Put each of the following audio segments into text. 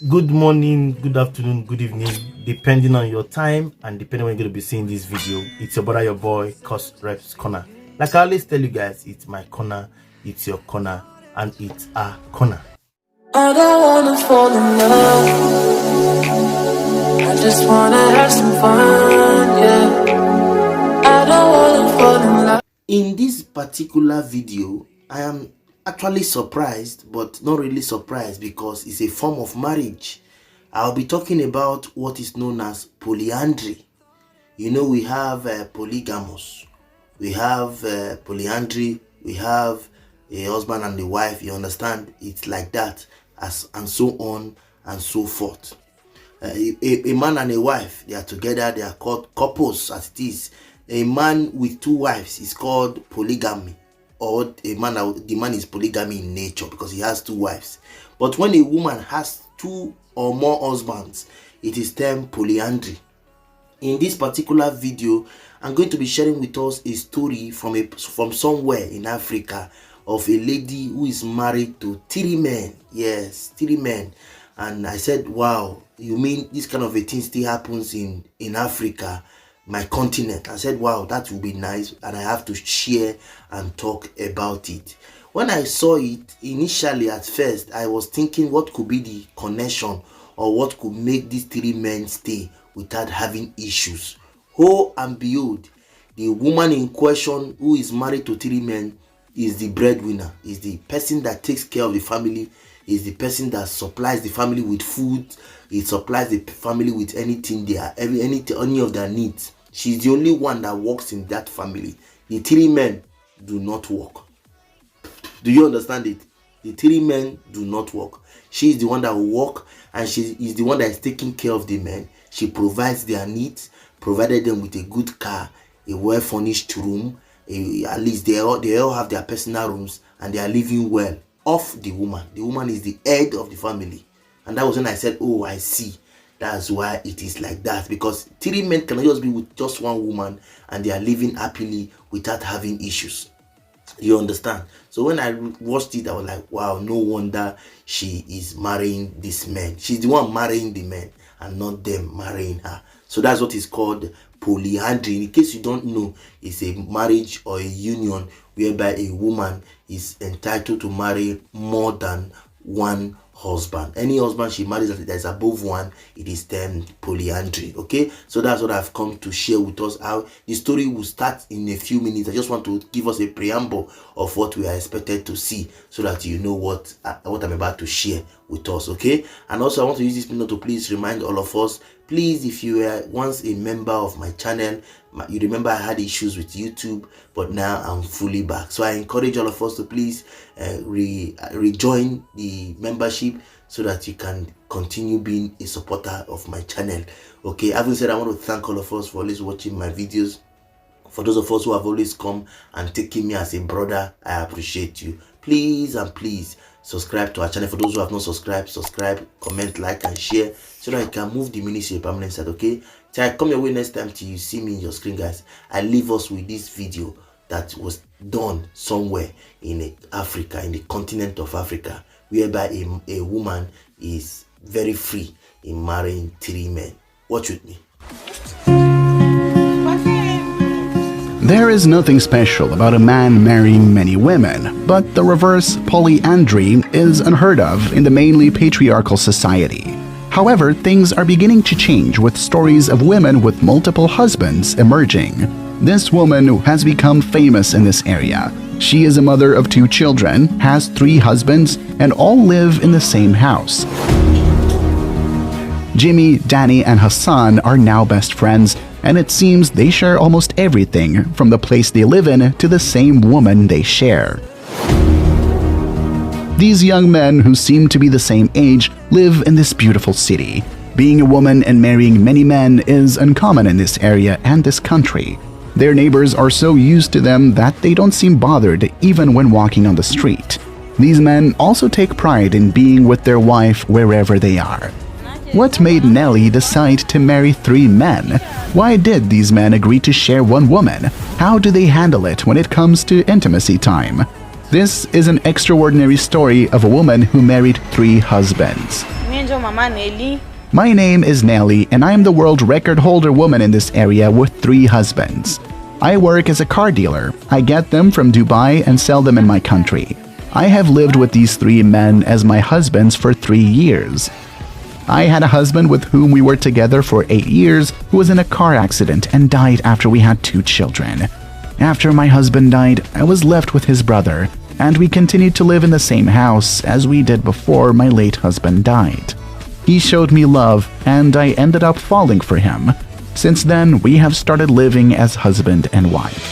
Good morning, good afternoon, good evening, depending on your time and depending when you're going to be seeing this video. It's your brother, your boy, courserepscorner. Like I always tell you guys, it's my corner, it's your corner, and it's our corner. I don't wanna fall in love. I just wanna have some fun, yeah. I don't wanna fall in love. In this particular video, I am actually surprised, but not really surprised because it's a form of marriage. I'll be talking about what is known as polyandry. You know, we have polygamous, we have polyandry, we have a husband and a wife. You understand? It's like that, and so on and so forth. A man and a wife, they are together, they are called couples as it is. A man with two wives is called polygamy, or the man is polygamy in nature because he has two wives. But when a woman has two or more husbands, it is termed polyandry. In this particular video, I'm going to be sharing with us a story from somewhere in Africa of a lady who is married to 3 men. Yes, 3 men. And I said, wow, you mean this kind of a thing still happens in Africa, my continent? I said, wow, that would be nice, and I have to share and talk about it. When I saw it initially, at first I was thinking what could be the connection or what could make these 3 men stay without having issues. Oh, and behold, the woman in question who is married to 3 men is the breadwinner, is the person that takes care of the family, is the person that supplies the family with food, it supplies the family with anything any of their needs. She's the only one that works in that family. The 3 men do not work. Do you understand it? The 3 men do not work. She is the one that will work, and she is the one that is taking care of the men. She provides their needs, provided them with a good car, a well-furnished room. At least they all have their personal rooms, and they are living well off the woman. The woman is the head of the family. And that was when I said, oh, I see. That's why it is like that, because 3 men cannot just be with just one woman and they are living happily without having issues. You understand? So when I watched it, I was like, wow, no wonder she is marrying these men. She's the one marrying the men and not them marrying her. So that's what is called polyandry. In case you don't know, it's a marriage or a union whereby a woman is entitled to marry more than one husband. Any husband she marries that is above one, it is termed polyandry. Okay, so that's what I've come to share with us. How the story will start in a few minutes. I just want to give us a preamble of what we are expected to see, so that you know what I'm about to share with us. Okay, and also I want to use this minute to please remind all of us, please, if you were once a member of my channel, you remember I had issues with YouTube, but now I'm fully back. So I encourage all of us to please rejoin the membership so that you can continue being a supporter of my channel. Okay, having said, I want to thank all of us for always watching my videos. For those of us who have always come and taken me as a brother, I appreciate you. Please and please subscribe to our channel. For those who have not subscribed, subscribe, comment, like, and share so that I can move the ministry to a permanent side. Okay, till I come your way next time, till you see me in your screen, guys, I leave us with this video that was done somewhere in Africa, in the continent of Africa, whereby a woman is very free in marrying 3 men. Watch with me. There is nothing special about a man marrying many women, but the reverse, polyandry, is unheard of in the mainly patriarchal society. However, things are beginning to change with stories of women with multiple husbands emerging. This woman has become famous in this area. She is a mother of 2 children, has 3 husbands, and all live in the same house. Jimmy, Danny, and Hassan are now best friends, and it seems they share almost everything, from the place they live in to the same woman they share. These young men, who seem to be the same age, live in this beautiful city. Being a woman and marrying many men is uncommon in this area and this country. Their neighbors are so used to them that they don't seem bothered even when walking on the street. These men also take pride in being with their wife wherever they are. What made Nelly decide to marry 3 men? Why did these men agree to share one woman? How do they handle it when it comes to intimacy time? This is an extraordinary story of a woman who married 3 husbands. My name is Nelly, and I am the world record holder woman in this area with 3 husbands. I work as a car dealer. I get them from Dubai and sell them in my country. I have lived with these 3 men as my husbands for 3 years. I had a husband with whom we were together for 8 years who was in a car accident and died after we had 2 children. After my husband died, I was left with his brother, and we continued to live in the same house as we did before my late husband died. He showed me love, and I ended up falling for him. Since then, we have started living as husband and wife.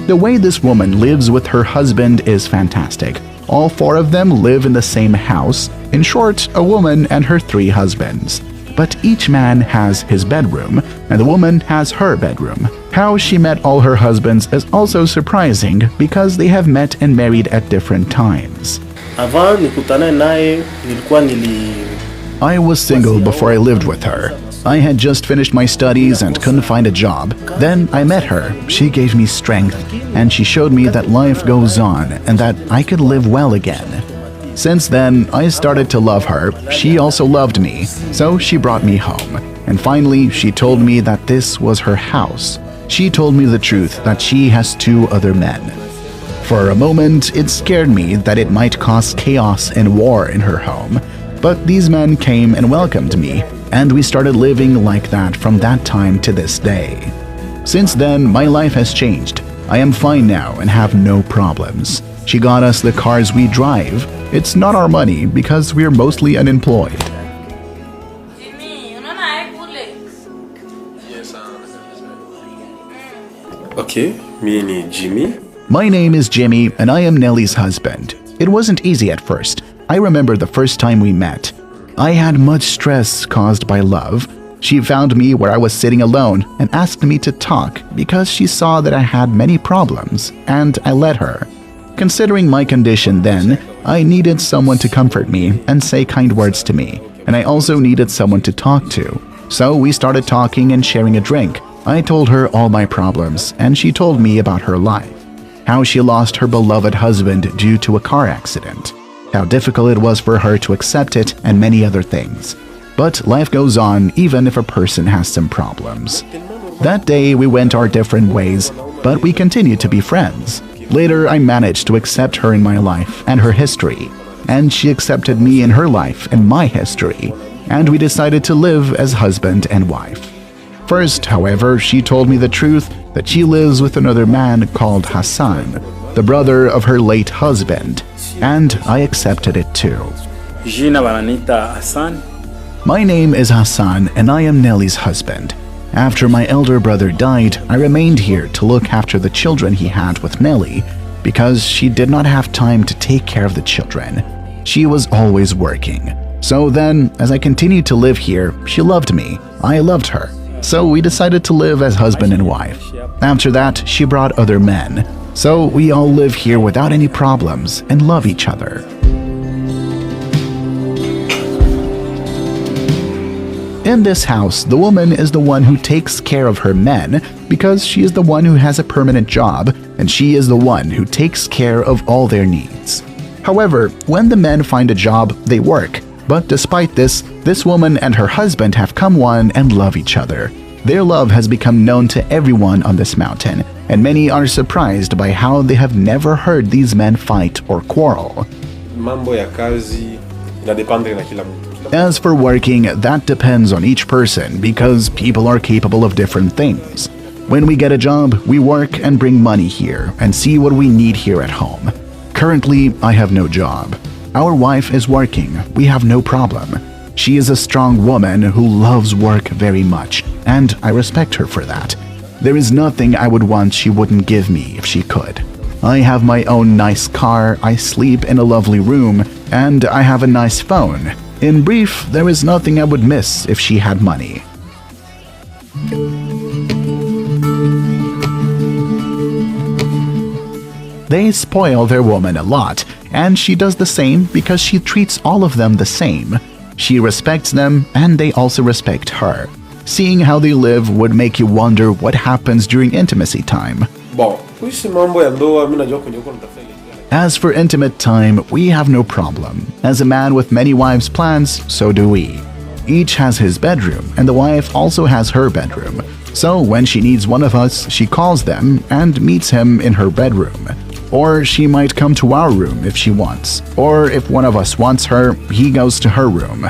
The way this woman lives with her husband is fantastic. All 4 of them live in the same house. In short, a woman and her 3 husbands. But each man has his bedroom, and the woman has her bedroom. How she met all her husbands is also surprising because they have met and married at different times. I was single before I lived with her. I had just finished my studies and couldn't find a job. Then I met her. She gave me strength, and she showed me that life goes on and that I could live well again. Since then, I started to love her. She also loved me, so she brought me home. And finally, she told me that this was her house. She told me the truth that she has 2 other men. For a moment, it scared me that it might cause chaos and war in her home. But these men came and welcomed me, and we started living like that from that time to this day. Since then, my life has changed. I am fine now and have no problems. She got us the cars we drive. It's not our money because we're mostly unemployed. Okay, me ni Jimmy. My name is Jimmy, and I am Nelly's husband. It wasn't easy at first. I remember the first time we met. I had much stress caused by love. She found me where I was sitting alone and asked me to talk because she saw that I had many problems, and I let her. Considering my condition then, I needed someone to comfort me and say kind words to me, and I also needed someone to talk to. So we started talking and sharing a drink. I told her all my problems, and she told me about her life. How she lost her beloved husband due to a car accident. How difficult it was for her to accept it, and many other things. But life goes on even if a person has some problems. That day we went our different ways, but we continued to be friends. Later I managed to accept her in my life and her history, and she accepted me in her life and my history, and we decided to live as husband and wife. First, however, she told me the truth that she lives with another man called Hassan, the brother of her late husband, and I accepted it too. My name is Hassan, and I am Nelly's husband. After my elder brother died, I remained here to look after the children he had with Nelly, because she did not have time to take care of the children. She was always working. So then, as I continued to live here, she loved me. I loved her. So we decided to live as husband and wife. After that, she brought other men. So we all live here without any problems and love each other. In this house, the woman is the one who takes care of her men because she is the one who has a permanent job, and she is the one who takes care of all their needs. However, when the men find a job, they work. But despite this, this woman and her husband have come one and love each other. Their love has become known to everyone on this mountain, and many are surprised by how they have never heard these men fight or quarrel. As for working, that depends on each person because people are capable of different things. When we get a job, we work and bring money here and see what we need here at home. Currently, I have no job. Our wife is working. We have no problem. She is a strong woman who loves work very much, and I respect her for that. There is nothing I would want she wouldn't give me if she could. I have my own nice car, I sleep in a lovely room, and I have a nice phone. In brief, there is nothing I would miss if she had money. They spoil their woman a lot, and she does the same because she treats all of them the same. She respects them, and they also respect her. Seeing how they live would make you wonder what happens during intimacy time. As for intimate time, we have no problem. As a man with many wives' plans, so do we. Each has his bedroom, and the wife also has her bedroom. So when she needs one of us, she calls them and meets him in her bedroom. Or she might come to our room if she wants. Or if one of us wants her, he goes to her room.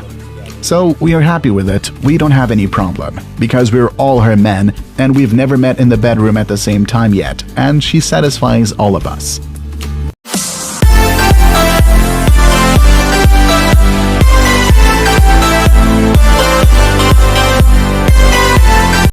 So we are happy with it. We don't have any problem, because we're all her men, and we've never met in the bedroom at the same time yet, and she satisfies all of us.